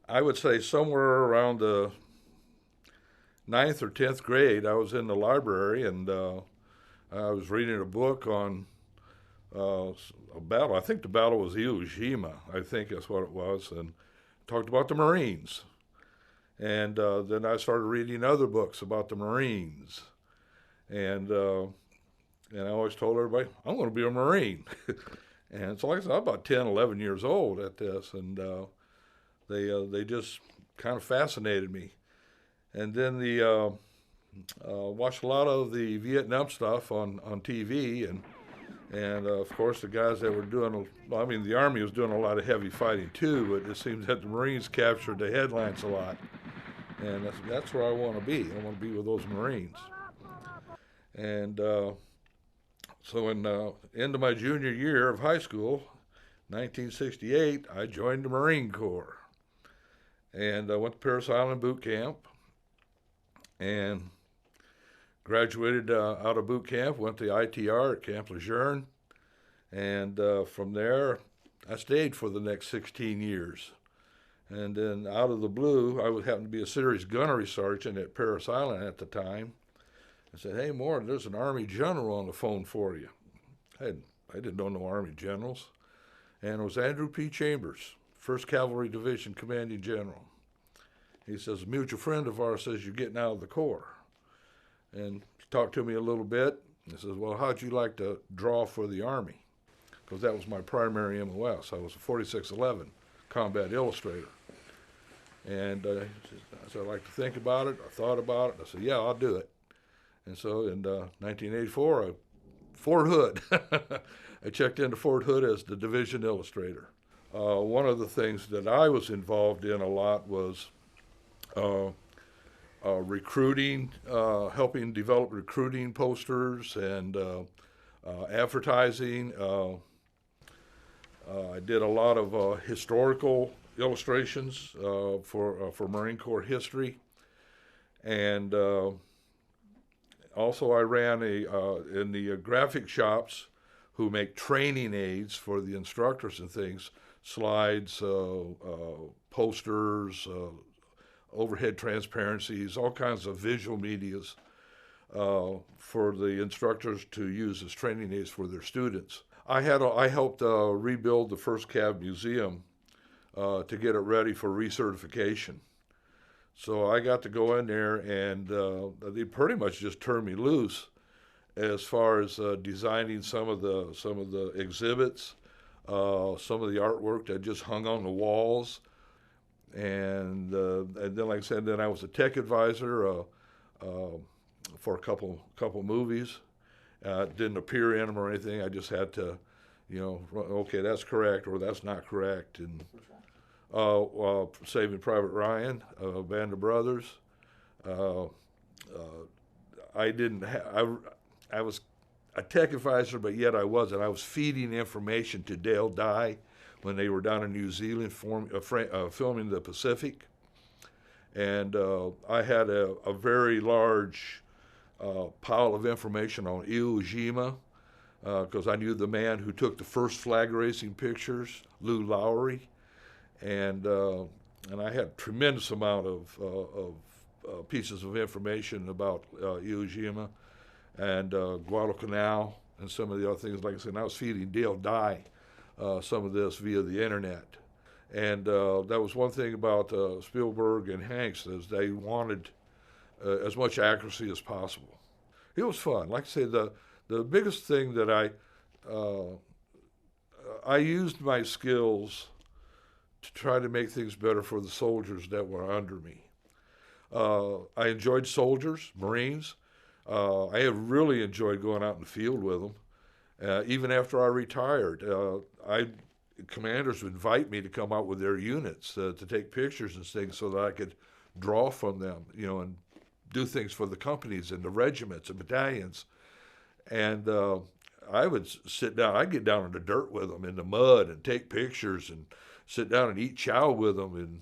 I would say somewhere around the ninth or 10th grade, I was in the library and I was reading a book on a battle. I think the battle was Iwo Jima. I think that's what it was, and talked about the Marines. And then I started reading other books about the Marines, and and I always told everybody I'm going to be a Marine. And so, like I said, I'm about 10, 11 years old at this, and they just kind of fascinated me. And then watched a lot of the Vietnam stuff on TV, and of course the guys that were doing, well, I mean, the Army was doing a lot of heavy fighting too, but it seems that the Marines captured the headlines a lot, and that's where I want to be. I want to be with those Marines. And so in into my junior year of high school, 1968, I joined the Marine Corps, and I went to Parris Island boot camp, and graduated out of boot camp, went to ITR at Camp Lejeune, and from there, I stayed for the next 16 years. And then out of the blue, I happened to be a series gunnery sergeant at Parris Island at the time. I said, "Hey, Moore, there's an Army general on the phone for you." I didn't know no Army generals. And it was Andrew P. Chambers, 1st Cavalry Division Commanding General. He says, "A mutual friend of ours says you're getting out of the Corps." And he talked to me a little bit. He says, "Well, how'd you like to draw for the Army?" Because that was my primary MOS. I was a 4611 combat illustrator. And I said, "I'd like to think about it." I thought about it. I said, "Yeah, I'll do it." And so in 1984, Fort Hood, I checked into Fort Hood as the division illustrator. One of the things that I was involved in a lot was recruiting, helping develop recruiting posters and advertising. I did a lot of historical illustrations for Marine Corps history, and also I ran in the graphic shops who make training aids for the instructors and things, slides, posters, overhead transparencies, all kinds of visual medias for the instructors to use as training aids for their students. I helped rebuild the 1st Cav Museum to get it ready for recertification. So I got to go in there, and they pretty much just turned me loose as far as designing some of the exhibits, some of the artwork that just hung on the walls. And then, like I said, then I was a tech advisor for a couple movies. Didn't appear in them or anything. I just had to, okay, that's correct or that's not correct. And Saving Private Ryan, Band of Brothers. I was a tech advisor, but yet I wasn't. I was feeding information to Dale Dye when they were down in New Zealand filming the Pacific. And I had a very large pile of information on Iwo Jima because I knew the man who took the first flag raising pictures, Lou Lowry, and I had a tremendous amount of pieces of information about Iwo Jima and Guadalcanal and some of the other things. Like I said, I was feeding Dale Dye some of this via the internet. And that was one thing about Spielberg and Hanks, is they wanted as much accuracy as possible. It was fun. Like I say, the biggest thing that I used my skills to try to make things better for the soldiers that were under me. I enjoyed soldiers, Marines. I have really enjoyed going out in the field with them. Even after I retired, commanders would invite me to come out with their units to take pictures and things so that I could draw from them, and do things for the companies and the regiments and battalions. And I would sit down. I'd get down in the dirt with them, in the mud, and take pictures and sit down and eat chow with them. And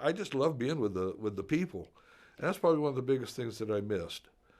I just love being with the people. And that's probably one of the biggest things that I missed.